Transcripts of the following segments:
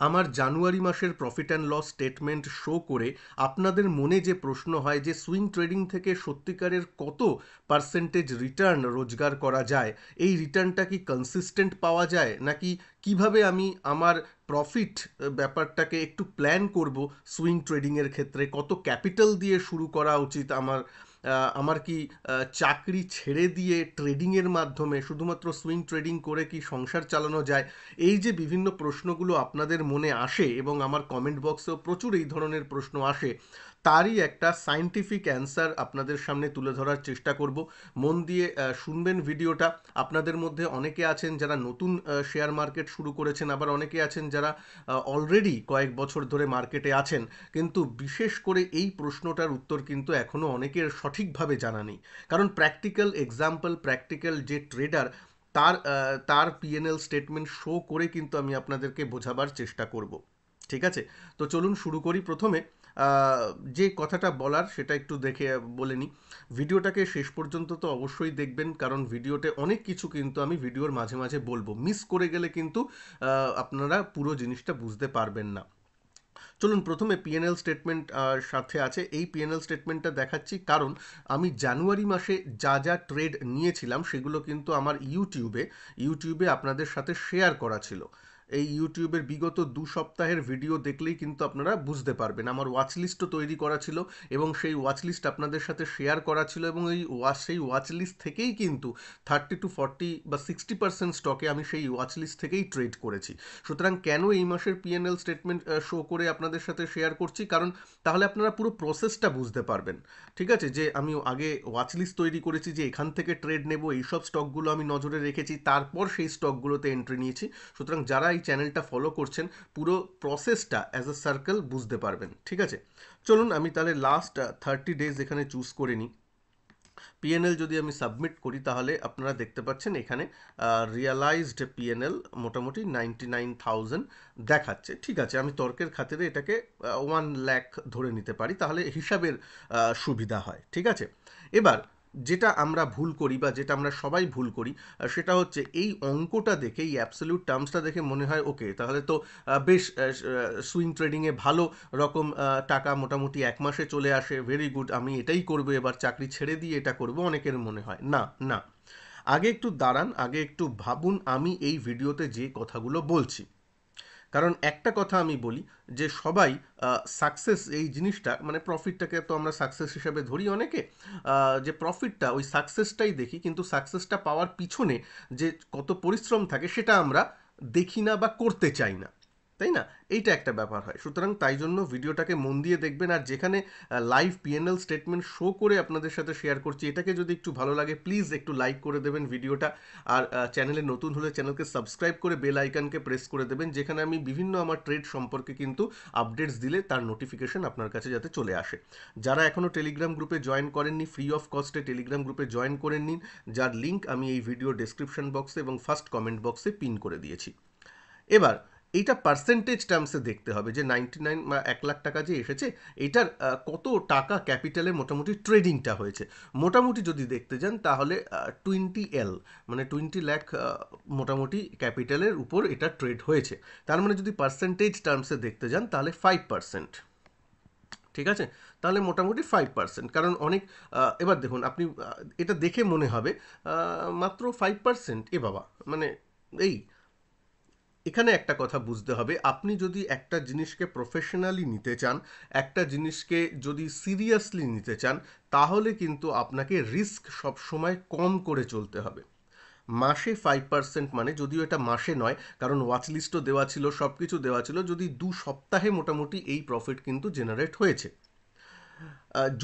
আমার জানুয়ারি মাসের profit and loss statement show করে আপনাদের মনে যে প্রশ্ন হয় যে সুইং ট্রেডিং থেকে সত্যিকারের কত পার্সেন্টেজ রিটার্ন রোজগার করা যায়, এই রিটার্নটা কি কনসিস্টেন্ট পাওয়া যায়, নাকি কিভাবে আমি আমার প্রফিট ব্যাপারটাকে একটু প্ল্যান করব, সুইং ট্রেডিংয়ের ক্ষেত্রে কত ক্যাপিটাল দিয়ে শুরু করা উচিত আমার, আমার কি চাকরি ছেড়ে দিয়ে ট্রেডিংয়ের মাধ্যমে শুধুমাত্র সুইং ট্রেডিং করে কি সংসার চালানো যায়, এই যে বিভিন্ন প্রশ্নগুলো আপনাদের মনে আসে এবং আমার কমেন্ট বক্সেও প্রচুর এই ধরনের প্রশ্ন আসে, তারই একটা সায়েন্টিফিক অ্যান্সার আপনাদের সামনে তুলে ধরার চেষ্টা করব। মন দিয়ে শুনবেন ভিডিওটা। আপনাদের মধ্যে অনেকে আছেন যারা নতুন শেয়ার মার্কেট শুরু করেছেন, আবার অনেকে আছেন যারা অলরেডি কয়েক বছর ধরে মার্কেটে আছেন, কিন্তু বিশেষ করে এই প্রশ্নটার উত্তর কিন্তু এখনও অনেকের সঠিকভাবে জানা নেই। কারণ প্র্যাকটিক্যাল এক্সাম্পল, প্র্যাকটিক্যাল যে ট্রেডার, তার পিএনএল স্টেটমেন্ট শো করে কিন্তু আমি আপনাদেরকে বোঝাবার চেষ্টা করব। ঠিক আছে, তো চলুন শুরু করি। প্রথমে যে কথাটা বলার সেটা একটু দেখে বলে নিই। ভিডিওটাকে শেষ পর্যন্ত তো অবশ্যই দেখবেন, কারণ ভিডিওতে অনেক কিছু কিন্তু আমি ভিডিওর মাঝে মাঝে বলবো, মিস করে গেলে কিন্তু আপনারা পুরো জিনিসটা বুঝতে পারবেন না। চলুন প্রথমে পিএনএল স্টেটমেন্ট সাথে আছে, এই পিএনএল স্টেটমেন্টটা দেখাচ্ছি কারণ আমি জানুয়ারি মাসে যা যা ট্রেড নিয়েছিলাম সেগুলো কিন্তু আমার ইউটিউবে আপনাদের সাথে শেয়ার করা ছিল। এই ইউটিউবের বিগত 2 সপ্তাহের ভিডিও দেখলেই কিন্তু আপনারা বুঝতে পারবেন। আমার ওয়াচ লিস্টও তৈরি করা ছিল এবং সেই ওয়াচ লিস্ট আপনাদের সাথে শেয়ার করা ছিল, এবং সেই ওয়াচ লিস্ট থেকেই কিন্তু 30 to 40 বা 60% স্টকে আমি সেই ওয়াচ লিস্ট থেকেই ট্রেড করেছি। সুতরাং কেন এই মাসের পিএনএল স্টেটমেন্ট শো করে আপনাদের সাথে শেয়ার করছি, কারণ তাহলে আপনারা পুরো প্রসেসটা বুঝতে পারবেন। ঠিক আছে, যে আমি আগে ওয়াচ লিস্ট তৈরি করেছি, যে এখান থেকে ট্রেড নেব, এইসব স্টকগুলো আমি নজরে রেখেছি, তারপর সেই স্টকগুলোতে এন্ট্রি নিয়েছি। সুতরাং যারা এই চ্যানেলটা ফলো করছেন পুরো প্রসেসটা অ্যাজ এ সার্কেল বুঝতে পারবেন। ঠিক আছে, চলুন আমি তাহলে লাস্ট 30 ডেজ এখানে চুজ করে নিই। পিএনএল যদি আমি সাবমিট করি তাহলে আপনারা দেখতে পাচ্ছেন এখানে রিয়ালাইজড পিএনএল মোটামুটি 99,000 দেখাচ্ছে। ঠিক আছে, আমি তর্কের খাতিরে এটাকে 1 লাখ ধরে নিতে পারি, তাহলে হিসাবের সুবিধা হয়। ঠিক আছে, এবার যেটা আমরা ভুল করি বা যেটা আমরা সবাই ভুল করি, সেটা হচ্ছে এই অঙ্কটা দেখে, এই অ্যাবসলিউট টার্মসটা দেখে মনে হয় ওকে তাহলে তো বেশ সুইং ট্রেডিংয়ে ভালো রকম টাকা মোটামুটি 1 মাসে চলে আসে, ভেরি গুড, আমি এটাই করবো, এবার চাকরি ছেড়ে দিয়ে এটা করব, অনেকের মনে হয়। না না, আগে একটু দাঁড়ান, আগে একটু ভাবুন আমি এই ভিডিওতে যে কথাগুলো বলছি। কারণ একটা কথা আমি বলি, যে সবাই সাকসেস এই জিনিসটা, মানে প্রফিটটাকে তো আমরা সাকসেস হিসাবে ধরি অনেকে, যে প্রফিটটা ওই সাকসেসটাই দেখি, কিন্তু সাকসেসটা পাওয়ার পিছনে যে কত পরিশ্রম থাকে সেটা আমরা দেখি না বা করতে চাই না, তাই না? এইটা একটা ব্যাপার হয়। সুতরাং তাই জন্য ভিডিওটাকে মন দিয়ে দেখবেন, আর যেখানে লাইভ পিএনএল স্টেটমেন্ট শো করে আপনাদের সাথে শেয়ার করছি, এটাকে যদি একটু ভালো লাগে প্লিজ একটু লাইক করে দেবেন ভিডিওটা, আর চ্যানেলে নতুন হলে চ্যানেলকে সাবস্ক্রাইব করে বেল আইকনকে প্রেস করে দেবেন, যেখানে আমি বিভিন্ন আমার ট্রেড সম্পর্কে কিন্তু আপডেটস দিলে তার নোটিফিকেশন আপনার কাছে যাতে চলে আসে। যারা এখনও টেলিগ্রাম গ্রুপে জয়েন করেননি, ফ্রি অফ কস্টে টেলিগ্রাম গ্রুপে জয়েন করে নিন, যার লিঙ্ক আমি এই ভিডিও ডেসক্রিপশন বক্সে এবং ফার্স্ট কমেন্ট বক্সে পিন করে দিয়েছি। এবার এইটা পার্সেন্টেজ টার্মসে দেখতে হবে, যে 99 বা 1 লাখ টাকা যে এসেছে, এইটার কত টাকা ক্যাপিটালে মোটামুটি ট্রেডিংটা হয়েছে। মোটামুটি যদি দেখতে যান তাহলে 20L, মানে 20 লাখ মোটামুটি ক্যাপিটালের উপর এটা ট্রেড হয়েছে। তার মানে যদি পার্সেন্টেজ টার্মসে দেখতে যান তাহলে 5%। ঠিক আছে, তাহলে মোটামুটি 5%, কারণ অনেক এবার দেখুন আপনি এটা দেখে মনে হবে মাত্র 5%, এ বাবা, মানে এই এখানে একটা কথা বুঝতে হবে, আপনি যদি একটা জিনিসকে প্রফেশনালি নিতে চান, একটা জিনিসকে যদি সিরিয়াসলি নিতে চান, তাহলে কিন্তু আপনাকে রিস্ক সবসময় কম করে চলতে হবে। মাসে 5% মানে, যদিও এটা মাসে নয়, কারণ ওয়াচ লিস্টও দেওয়া ছিল, সব কিছু দেওয়া ছিল, যদি 2 সপ্তাহে মোটামুটি এই প্রফিট কিন্তু জেনারেট হয়েছে।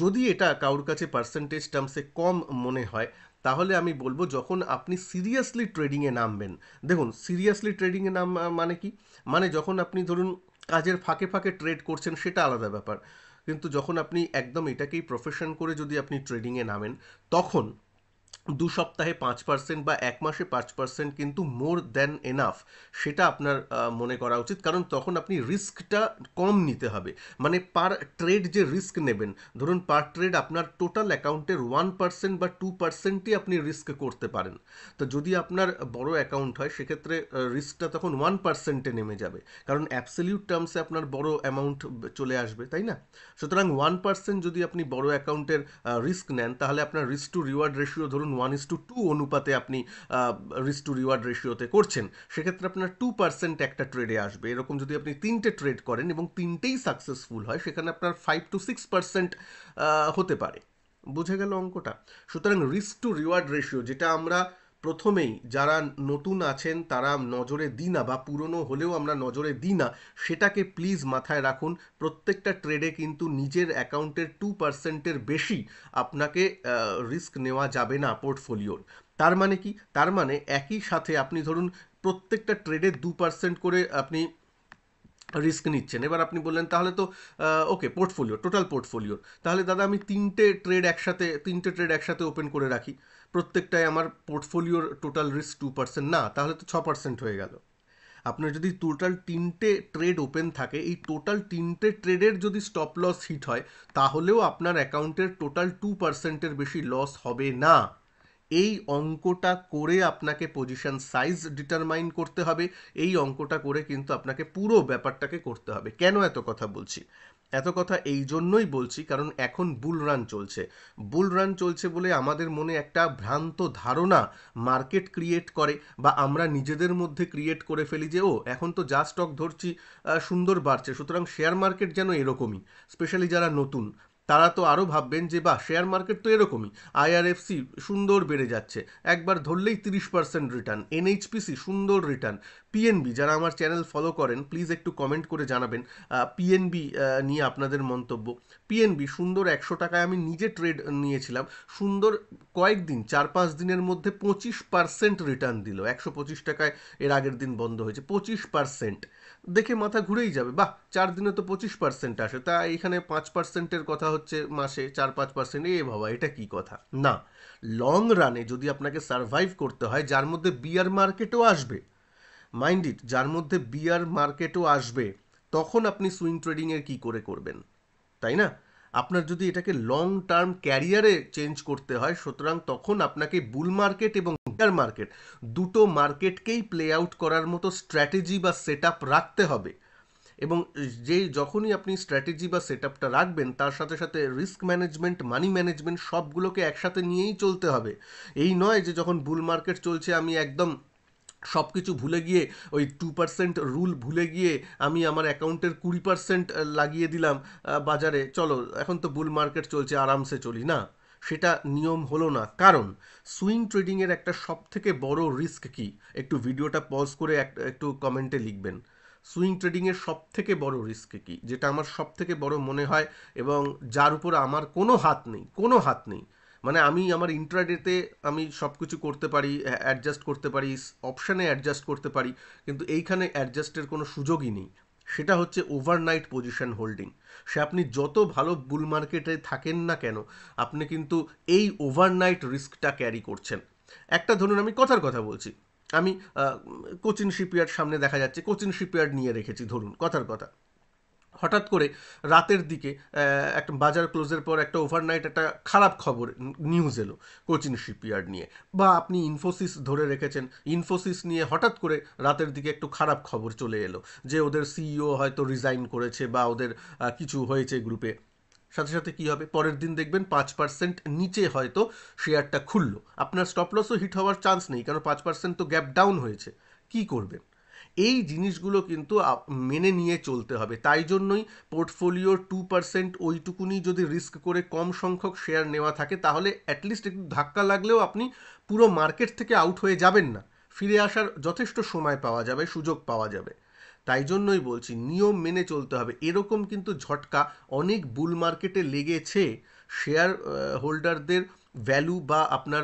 যদি এটা কারোর কাছে পার্সেন্টেজ টার্মসে কম মনে হয়, তাহলে আমি বলবো যখন আপনি সিরিয়াসলি ট্রেডিংয়ে নামবেন, দেখুন সিরিয়াসলি ট্রেডিংয়ে নাম মানে কি, মানে যখন আপনি ধরুন কাজের ফাঁকে ফাঁকে ট্রেড করছেন সেটা আলাদা ব্যাপার, কিন্তু যখন আপনি একদম এটাকেই প্রফেশন করে যদি আপনি ট্রেডিংয়ে নামেন, তখন সপ্তাহে 5% বা 1 মাসে 5% কিন্তু মোর দ্যান এনাফ, সেটা আপনার মনে করা উচিত, কারণ তখন আপনি রিস্কটা কম নিতে হবে। মানে পার ট্রেড যে রিস্ক নেবেন, ধরুন পার ট্রেড আপনার টোটাল অ্যাকাউন্টের 1% বা 2%ই আপনি রিস্ক করতে পারেন। তো যদি আপনার বড় অ্যাকাউন্ট হয় সেক্ষেত্রে রিস্কটা তখন 1%-এ নেমে যাবে, কারণ অ্যাবসলিউট টার্মসে আপনার বড় অ্যামাউন্ট চলে আসবে, তাই না? সুতরাং 1% যদি আপনি বড় অ্যাকাউন্টের রিস্ক নেন, তাহলে আপনার রিস্ক টু রিওয়ার্ড রেশিও ধরুন 1:2 অনুপাতে আপনি রিস্ক টু রিওয়ার্ড রেশিওতে করছেন, সেক্ষেত্রে আপনার 2% একটা ট্রেডে আসবে। এরকম যদি আপনি 3টে ট্রেড করেন এবং 3টেই সাকসেসফুল হয়, সেখানে আপনার 5 to 6% হতে পারে। বুঝে গেল অঙ্কটা? সুতরাং রিস্ক টু রিওয়ার্ড রেশিও, যেটা আমরা প্রথমেই যারা নতুন আছেন তারা নজরে দিই না, বা পুরনো হলেও আমরা নজরে দিই না, সেটাকে প্লিজ মাথায় রাখুন। প্রত্যেকটা ট্রেডে কিন্তু নিজের অ্যাকাউন্টের 2%-এর বেশি আপনাকে রিস্ক নেওয়া যাবে না পোর্টফোলিওর। তার মানে কি? তার মানে একই সাথে আপনি ধরুন প্রত্যেকটা ট্রেডে 2% করে আপনি রিস্ক নিচ্ছেন। এবার আপনি বললেন তাহলে তো ওকে, পোর্টফোলিও, টোটাল পোর্টফোলিও, তাহলে দাদা আমি 3টে ট্রেড একসাথে ওপেন করে রাখি, প্রত্যেকটায় আমার পোর্টফোলিওর টোটাল রিস্ক 2%, না তাহলে তো 6% হয়ে গেল। আপনার যদি টোটাল 3টে ট্রেড ওপেন থাকে, এই টোটাল 3টে ট্রেডের যদি স্টপ লস হিট হয়, তাহলেও আপনার অ্যাকাউন্টের টোটাল 2%-এর বেশি লস হবে না। এই অঙ্কটা করে আপনাকে পজিশন সাইজ ডিটারমাইন করতে হবে। এই অঙ্কটা করে কিন্তু আপনাকে পুরো ব্যাপারটাকে করতে হবে। কেন এত কথা বলছি? এত কথা এই জন্যই বলছি কারণ এখন বুল রান চলছে। বুল রান চলছে বলে আমাদের মনে একটা ভ্রান্ত ধারণা মার্কেট ক্রিয়েট করে, বা আমরা নিজেদের মধ্যে ক্রিয়েট করে ফেলি যে ও এখন তো যা স্টক ধরছি সুন্দর বাড়ছে, সুতরাং শেয়ার মার্কেট যেন এরকমই। স্পেশালি যারা নতুন, তারা তো আরও ভাববেন যে বাহ, শেয়ার মার্কেট তো এরকমই, আইআরএফসি সুন্দর বেড়ে যাচ্ছে, একবার ধরলেই 30% রিটার্ন, এনএইচপিসি সুন্দর রিটার্ন, পিএনবি, যারা আমার চ্যানেল ফলো করেন প্লিজ একটু কমেন্ট করে জানাবেন পিএনবি নিয়ে আপনাদের মন্তব্য। পিএনবি সুন্দর 100 টাকায় আমি নিজে ট্রেড নিয়েছিলাম, সুন্দর কয়েকদিন 4-5 দিনের মধ্যে 25% রিটার্ন দিল। 125 টাকায় এর আগের দিন বন্ধ হয়েছে, 25%। দেখে মাথা ঘুরেই যাবে, বাহ 4 দিনে তো 25% আসে, তা এখানে 5%-এর কথা হচ্ছে মাসে, 4-5%, এ বাবা এটা কি কথা? না, লং রানে যদি আপনাকে সার্ভাইভ করতে হয়, যার মধ্যে বিয়ার মার্কেটও আসবে, মাইন্ড ইট, যার মধ্যে বিয়ার মার্কেটও আসবে, তখন আপনি সুইং ট্রেডিংয়ের কি করে করবেন, তাই না? আপনার যদি এটাকে লং টার্ম ক্যারিয়ারে চেঞ্জ করতে হয়, সুতরাং তখন আপনাকে বুল মার্কেট এবং বিয়ার মার্কেট দুটো মার্কেটকেই প্লে আউট করার মতো স্ট্র্যাটেজি বা সেট আপ রাখতে হবে। এবং যখনই আপনি স্ট্র্যাটেজি বা সেট আপটা রাখবেন, তার সাথে সাথে রিস্ক ম্যানেজমেন্ট, মানি ম্যানেজমেন্ট সবগুলোকে একসাথে নিয়েই চলতে হবে। এই নয় যে যখন বুল মার্কেট চলছে আমি একদম সব কিছু ভুলে গিয়ে, ওই 2% রুল ভুলে গিয়ে আমি আমার অ্যাকাউন্টের 20% লাগিয়ে দিলাম বাজারে, চলো এখন তো বুল মার্কেট চলছে আরামসে চলি, না, সেটা নিয়ম হলো না। কারণ সুইং ট্রেডিংয়ের একটা সব থেকে বড় রিস্ক কি, একটু ভিডিওটা পজ করে একটু কমেন্টে লিখবেন। সুইং ট্রেডিংয়ের সব থেকে বড় রিস্ক কি, যেটা আমার সব থেকে বড় মনে হয় এবং যার উপর আমার কোনো হাত নেই, কোনো হাত নেই, মানে আমি আমার ইন্ট্রাডেতে আমি সব কিছু করতে পারি, অ্যাডজাস্ট করতে পারি, অপশানে অ্যাডজাস্ট করতে পারি, কিন্তু এইখানে অ্যাডজাস্টের কোনো সুযোগই নেই। সেটা হচ্ছে ওভারনাইট পজিশন হোল্ডিং। সে আপনি যত ভালো বুল মার্কেটে থাকেন না কেন, আপনি কিন্তু এই ওভারনাইট রিস্কটা ক্যারি করছেন। একটা ধরুন আমি কথার কথা বলছি, আমি কোচিন শিপইয়ার্ড সামনে দেখা যাচ্ছে, কোচিন শিপইয়ার্ড নিয়ে রেখেছি ধরুন কথার কথা, হঠাৎ করে রাতের দিকে একটা বাজার ক্লোজের পর একটা ওভারনাইট একটা খারাপ খবর নিউজ এলো কোচিন শিপইয়ার্ড নিয়ে, বা আপনি ইনফোসিস ধরে রেখেছেন, ইনফোসিস নিয়ে হঠাৎ করে রাতের দিকে একটু খারাপ খবর চলে এলো যে ওদের সিইও হয়তো রিজাইন করেছে বা ওদের কিছু হয়েছে গ্রুপে, সাথে সাথে কি হবে, পরের দিন দেখবেন 5% নিচে হয়তো শেয়ারটা খুললো, আপনার স্টপ লসও হিট হওয়ার চান্স নেই, কারণ 5% তো গ্যাপ ডাউন হয়েছে। কি করবেন? এই জিনিসগুলো কিন্তু মেনে নিয়ে চলতে হবে। তাই জন্যই পোর্টফোলিওর 2% ওইটুকুনি যদি রিস্ক করে কম সংখ্যক শেয়ার নেওয়া থাকে, তাহলে অ্যাটলিস্ট একটু ধাক্কা লাগলেও আপনি পুরো মার্কেট থেকে আউট হয়ে যাবেন না, ফিরে আসার যথেষ্ট সময় পাওয়া যাবে, সুযোগ পাওয়া যাবে। তাই জন্যই বলছি নিয়ম মেনে চলতে হবে। এরকম কিন্তু ঝটকা অনেক বুল মার্কেটে লেগেছে, শেয়ার হোল্ডারদের ভ্যালু বা আপনার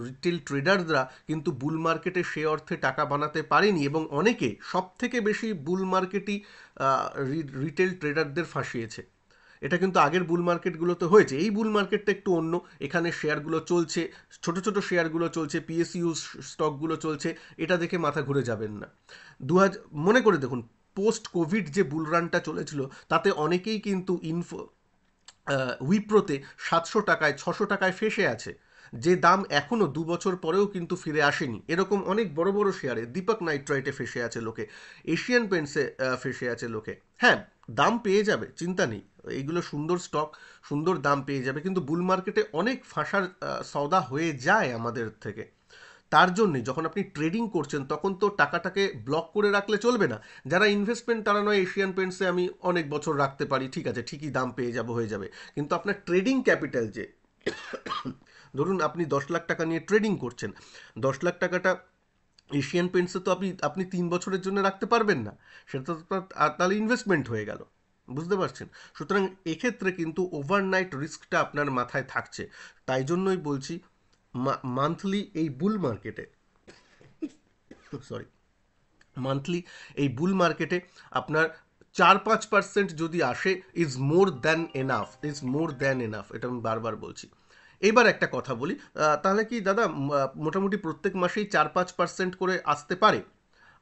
রিটেল ট্রেডাররা কিন্তু বুল মার্কেটে সে অর্থে টাকা বানাতে পারেনি, এবং অনেকে সব থেকে বেশি বুল মার্কেটই রিটেল ট্রেডারদের ফাঁসিয়েছে। এটা কিন্তু আগের বুল মার্কেটগুলোতে হয়েছে। এই বুল মার্কেটটা একটু অন্য, এখানে শেয়ারগুলো চলছে, ছোট ছোট শেয়ারগুলো চলছে, পিএসইউ স্টকগুলো চলছে, এটা দেখে মাথা ঘুরে যাবেন না। মনে করে দেখুন, পোস্ট কোভিড যে বুল রানটা চলেছিল তাতে অনেকেই কিন্তু উইপ্রোতে 700 টাকায় 600 টাকায় ফেসে আছে, যে দাম এখনও 2 বছর পরেও কিন্তু ফিরে আসেনি। এরকম অনেক বড় বড় শেয়ারে, দীপক নাইট্রাইটে ফেসে আছে লোকে, এশিয়ান পেন্টসে ফেসে আছে লোকে। হ্যাঁ, দাম পেয়ে যাবে, চিন্তা নেই, এইগুলো সুন্দর স্টক, সুন্দর দাম পেয়ে যাবে, কিন্তু বুল মার্কেটে অনেক ফাঁসার সওদা হয়ে যায় আমাদের থেকে। তার জন্যে যখন আপনি ট্রেডিং করছেন তখন তো টাকাটাকে ব্লক করে রাখলে চলবে না। যারা ইনভেস্টমেন্ট তারা নয় এশিয়ান পেন্টসে আমি অনেক বছর রাখতে পারি, ঠিক আছে, ঠিকই দাম পেয়ে যাব, হয়ে যাবে, কিন্তু আপনার ট্রেডিং ক্যাপিটাল যে, ধরুন আপনি 10 লাখ টাকা নিয়ে ট্রেডিং করছেন, 10 লাখ টাকাটা এশিয়ান পেন্টসে তো আপনি 3 বছরের জন্য রাখতে পারবেন না, সেটা তো তাহলে ইনভেস্টমেন্ট হয়ে গেল, বুঝতে পারছেন? সুতরাং এক্ষেত্রে কিন্তু ওভারনাইট রিস্কটা আপনার মাথায় থাকছে। তাই জন্যই বলছি, মান্থলি এই বুল মার্কেটে, সরি, মান্থলি এই বুল মার্কেটে আপনার 4-5% যদি আসে, is more than enough, is more than enough, এটা আমি বারবার বলছি। এইবার একটা কথা বলি, তাহলে কি দাদা মোটামুটি প্রত্যেক মাসেই 4-5% করে আসতে পারে?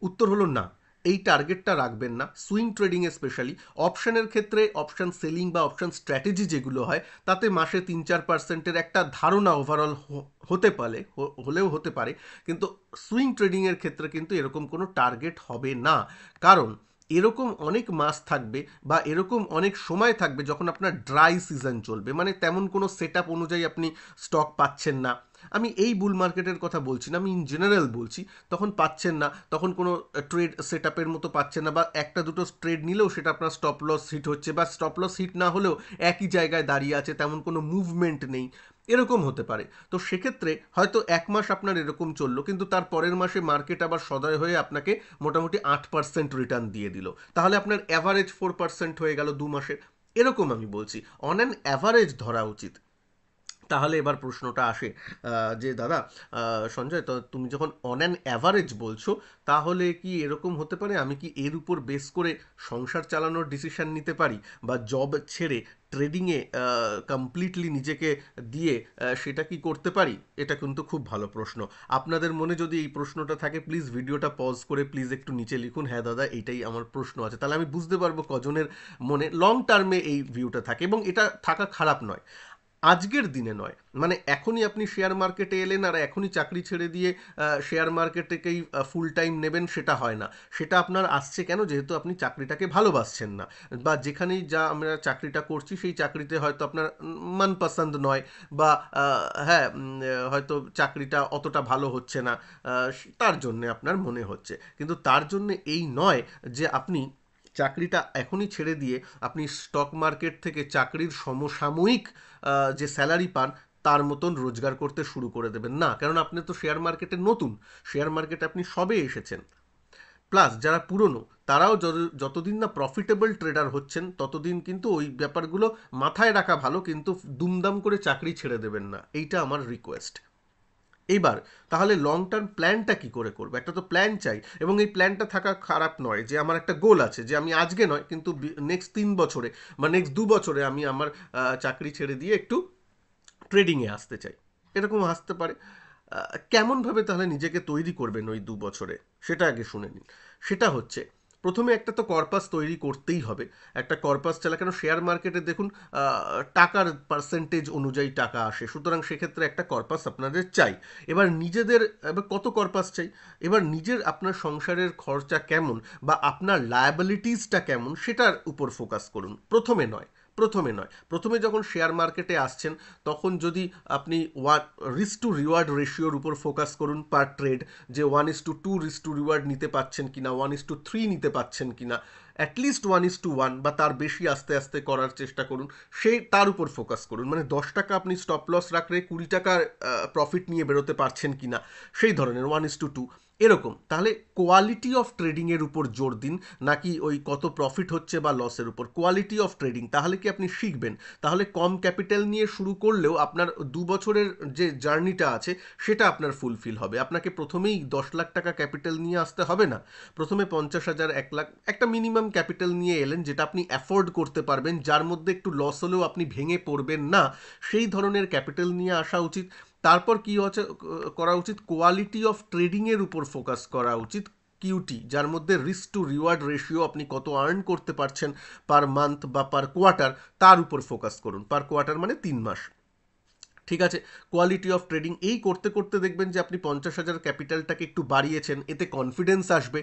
উত্তর হলো না। এই টার্গেটটা রাখবেন না সুইং ট্রেডিংয়ে, স্পেশালি অপশানের ক্ষেত্রে। অপশান সেলিং বা অপশান স্ট্র্যাটেজি যেগুলো হয় তাতে মাসে 3-4%-এর একটা ধারণা ওভারঅল হতে পারে, হলেও হতে পারে, কিন্তু সুইং ট্রেডিংয়ের ক্ষেত্রে কিন্তু এরকম কোনো টার্গেট হবে না। কারণ এরকম অনেক মাস থাকবে বা এরকম অনেক সময় থাকবে যখন আপনার ড্রাই সিজন চলবে, মানে তেমন কোনো সেট আপ অনুযায়ী আপনি স্টক পাচ্ছেন না। আমি এই বুল মার্কেটের কথা বলছি না, আমি ইন জেনারেল বলছি। তখন পাচ্ছেন না, তখন কোনো ট্রেড সেট আপের মতো পাচ্ছেন না, বা একটা দুটো ট্রেড নিলেও সেটা আপনার স্টপ লস হিট হচ্ছে, বা স্টপ লস হিট না হলেও একই জায়গায় দাঁড়িয়ে আছে, তেমন কোনো মুভমেন্ট নেই, এরকম হতে পারে। তো সেক্ষেত্রে হয়তো 1 মাস আপনার এরকম চললো, কিন্তু তার পরের মাসে মার্কেট আবার সদয় হয়ে আপনাকে মোটামুটি 8% রিটার্ন দিয়ে দিল, তাহলে আপনার অ্যাভারেজ 4% হয়ে গেল 2 মাসের। এরকম আমি বলছি, অন অ্যান অ্যাভারেজ ধরা উচিত। তাহলে এবার প্রশ্নটা আসে, যে দাদা সঞ্জয়, তো তুমি যখন অন অ্যান অ্যাভারেজ বলছো, তাহলে কি এরকম হতে পারে আমি কি এর উপর বেস করে সংসার চালানোর ডিসিশন নিতে পারি, বা জব ছেড়ে ট্রেডিংয়ে কমপ্লিটলি নিজেকে দিয়ে সেটা কি করতে পারি? এটা কিন্তু খুব ভালো প্রশ্ন। আপনাদের মনে যদি এই প্রশ্নটা থাকে, প্লিজ ভিডিওটা পজ করে প্লিজ একটু নিচে লিখুন, হ্যাঁ দাদা এইটাই আমার প্রশ্ন আছে, তাহলে আমি বুঝতে পারবো কজনের মনে লং টার্মে এই ভিউটা থাকে, এবং এটা থাকা খারাপ নয়। আজকের দিনে নয়, মানে এখনই আপনি শেয়ার মার্কেটে এলেন আর এখনই চাকরি ছেড়ে দিয়ে শেয়ার মার্কেটেকেই ফুল টাইম নেবেন, সেটা হয় না। সেটা আপনার আসছে কেন? যেহেতু আপনি চাকরিটাকে ভালোবাসছেন না, বা যেখানেই যা আমরা চাকরিটা করছি সেই চাকরিতে হয়তো আপনার মনপসন্দ নয়, বা হ্যাঁ, হয়তো চাকরিটা অতটা ভালো হচ্ছে না, তার জন্যে আপনার মনে হচ্ছে, কিন্তু তার জন্যে এই নয় যে আপনি চাকরিটা এখনই ছেড়ে দিয়ে আপনি স্টক মার্কেট থেকে চাকরির সমসাময়িক যে স্যালারি পান তার মতন রোজগার করতে শুরু করে দেবেন না, কারণ আপনি তো শেয়ার মার্কেটে নতুন, শেয়ার মার্কেটে আপনি সবে এসেছেন। প্লাস যারা পুরনো তারাও যতদিন না প্রফিটেবল ট্রেডার হচ্ছেন ততদিন কিন্তু ওই ব্যাপারগুলো মাথায় রাখা ভালো, কিন্তু দুমদাম করে চাকরি ছেড়ে দেবেন না, এইটা আমার রিকোয়েস্ট। এইবার তাহলে লং টার্ম প্ল্যানটা কি করে করবো? একটা তো প্ল্যান চাই, এবং এই প্ল্যানটা থাকা খারাপ নয় যে আমার একটা গোল আছে যে আমি আজকে নয় কিন্তু নেক্সট 3 বছরে বা নেক্সট 2 বছরে আমি আমার চাকরি ছেড়ে দিয়ে একটু ট্রেডিংয়ে আসতে চাই, এরকম আসতে পারে। কেমনভাবে তাহলে নিজেকে তৈরি করবেন ওই 2 বছরে, সেটা আগে শুনে নিন। সেটা হচ্ছে, প্রথমে একটা তো কর্পাস তৈরি করতেই হবে। একটা কর্পাস চালা, কেন শেয়ার মার্কেটে দেখুন টাকার পার্সেন্টেজ অনুযায়ী টাকা আসে, সুতরাং সেক্ষেত্রে একটা কর্পাস আপনাদের চাই। এবার কত কর্পাস চাই? এবার নিজের আপনার সংসারের খরচা কেমন বা আপনার লায়াবিলিটিসটা কেমন সেটার উপর ফোকাস করুন, প্রথমে যখন শেয়ার মার্কেটে আসছেন তখন যদি আপনি রিস্ক টু রিওয়ার্ড রেশিওর উপর ফোকাস করুন পার ট্রেড, যে 1:2 রিস্ক টু রিওয়ার্ড নিতে পাচ্ছেন কিনা, 1:3 নিতে পাচ্ছেন কিনা, অ্যাটলিস্ট 1:1 বা তার বেশি আস্তে আস্তে করার চেষ্টা করুন, তার উপর ফোকাস করুন। মানে 10 টাকা আপনি স্টপ লস রাখলে 20 টাকার প্রফিট নিয়ে বেরোতে পারছেন কিনা, সেই ধরনের 1:2। এরকম। তাহলে কোয়ালিটি অফ ট্রেডিংয়ের উপর জোর দিন, নাকি ওই কত প্রফিট হচ্ছে বা লসের উপর। কোয়ালিটি অফ ট্রেডিং, তাহলে কি আপনি শিখবেন। তাহলে কম ক্যাপিটাল নিয়ে শুরু করলেও আপনার 2 বছরের যে জার্নিটা আছে সেটা আপনার ফুলফিল হবে। আপনাকে প্রথমেই 10 লাখ টাকা ক্যাপিটাল নিয়ে আসতে হবে না। প্রথমে 50,000, 1 লাখ একটা মিনিমাম ক্যাপিটাল নিয়ে এলেন, যেটা আপনি অ্যাফোর্ড করতে পারবেন, যার মধ্যে একটু লস হলেও আপনি ভেঙে পড়বেন না, সেই ধরনের ক্যাপিটাল নিয়ে আসা উচিত। তারপর কি হচ্ছে করা উচিত, কোয়ালিটি অফ ট্রেডিংয়ের উপর ফোকাস করা উচিত। কিউটি, যার মধ্যে রিস্ক টু রিওয়ার্ড রেশিও, আপনি কত আর্ন করতে পারছেন পার মান্থ বা পার কোয়ার্টার, তার উপর ফোকাস করুন। পার কোয়ার্টার মানে 3 মাস। ঠিক আছে। কোয়ালিটি অফ ট্রেডিং এই করতে করতে দেখবেন যে আপনি 50,000 ক্যাপিটালটাকে একটু বাড়িয়েছেন, এতে কনফিডেন্স আসবে।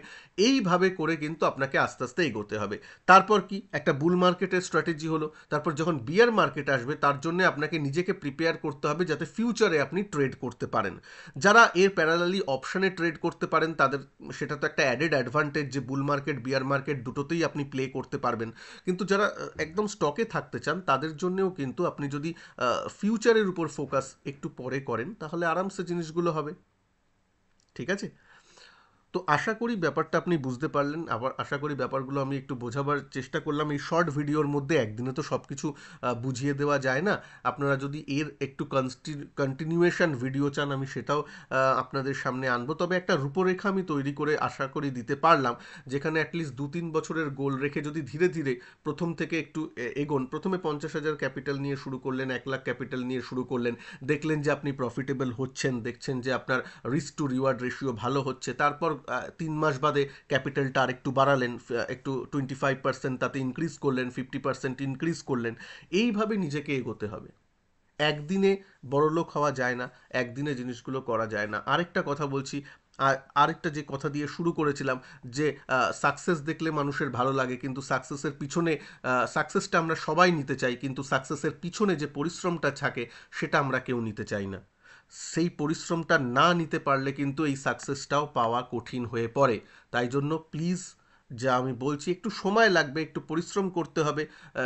এইভাবে করে কিন্তু আপনাকে আস্তে আস্তে এগোতে হবে। তারপর কি, একটা বুল মার্কেটের স্ট্র্যাটেজি হলো। তারপর যখন বিয়ার মার্কেট আসবে, তার জন্য আপনাকে নিজেকে প্রিপেয়ার করতে হবে যাতে ফিউচারে আপনি ট্রেড করতে পারেন। যারা এর প্যারালালি অপশানে ট্রেড করতে পারেন, তাদের সেটা তো একটা অ্যাডেড অ্যাডভান্টেজ যে বুল মার্কেট বিয়ার মার্কেট দুটোতেই আপনি প্লে করতে পারবেন। কিন্তু যারা একদম স্টকে থাকতে চান, তাদের জন্যেও কিন্তু আপনি যদি ফিউচারের উপর ফোকাস একটু পরে করেন, তাহলে আরামসে জিনিসগুলো হবে। ঠিক আছে। তো আশা করি ব্যাপারটা আপনি বুঝতে পারলেন। আবার আশা করি ব্যাপারগুলো আমি একটু বোঝাবার চেষ্টা করলাম এই শর্ট ভিডিওর মধ্যে। একদিনে তো সব কিছু বুঝিয়ে দেওয়া যায় না। আপনারা যদি এর একটু কন্টিনিউয়েশন ভিডিও চান, আমি সেটাও আপনাদের সামনে আনবো। তবে একটা রূপরেখা আমি তৈরি করে আশা করি দিতে পারলাম, যেখানে অ্যাটলিস্ট 2-3 বছরের গোল রেখে যদি ধীরে ধীরে প্রথম থেকে একটু এগোন। প্রথমে 50,000 ক্যাপিটাল নিয়ে শুরু করলেন, 1 লাখ ক্যাপিটাল নিয়ে শুরু করলেন, দেখলেন যে আপনি প্রফিটেবল হচ্ছেন, দেখছেন যে আপনার রিস্ক টু রিওয়ার্ড রেশিও ভালো হচ্ছে। তারপর 3 মাস বাদে ক্যাপিটালটা আর একটু বাড়ালেন, একটু 25% তাতে ইনক্রিজ করলেন, 50% ইনক্রিজ করলেন। এইভাবে নিজেকে এগোতে হবে। একদিনে বড়লোক হওয়া যায় না, একদিনে জিনিসগুলো করা যায় না। আরেকটা কথা বলছি, আরেকটা যে কথা দিয়ে শুরু করেছিলাম, যে সাকসেস দেখলে মানুষের ভালো লাগে, কিন্তু সাকসেসের পিছনে, সাকসেসটা আমরা সবাই নিতে চাই, কিন্তু সাকসেসের পিছনে যে পরিশ্রমটা থাকে সেটা আমরা কেউ নিতে চাই না। সেই পরিশ্রমটা না নিতে পারলে কিন্তু এই সাকসেসটাও পাওয়া কঠিন হয়ে পড়ে। তাই জন্য প্লিজ, যা আমি বলছি, একটু সময় লাগবে, একটু পরিশ্রম করতে হবে,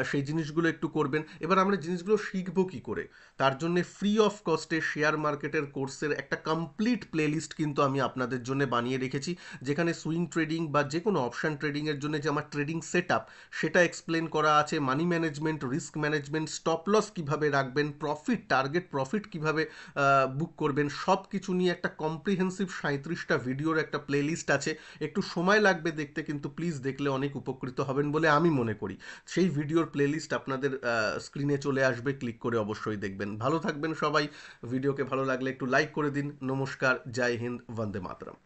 সেই জিনিসগুলো একটু করবেন। এবার আমরা জিনিসগুলো শিখবো কী করে, তার জন্য ফ্রি অফ কস্টে শেয়ার মার্কেটের কোর্সের একটা কমপ্লিট প্লেলিস্ট কিন্তু আমি আপনাদের জন্য বানিয়ে রেখেছি, যেখানে সুইং ট্রেডিং বা যে কোনো অপশান ট্রেডিংয়ের জন্য যে আমার ট্রেডিং সেট আপ, সেটা এক্সপ্লেন করা আছে। Money management, risk management, stop loss কীভাবে রাখবেন, প্রফিট, টার্গেট প্রফিট কীভাবে বুক করবেন, সব কিছু নিয়ে একটা কম্প্রিহেন্সিভ 37টা ভিডিওর একটা প্লেলিস্ট আছে। একটু সময় লাগবে দেখতে, কিন্তু প্লিজ দেখলে অনেক উপকৃত হবেন বলে আমি মনে করি। সেই ভিডিওর প্লেলিস্ট আপনাদের স্ক্রিনে চলে আসবে, ক্লিক করে অবশ্যই দেখবেন। ভালো থাকবেন সবাই। ভিডিওকে ভালো লাগলে একটু লাইক করে দিন। নমস্কার, জয় হিন্দ, বন্দে মাতরম।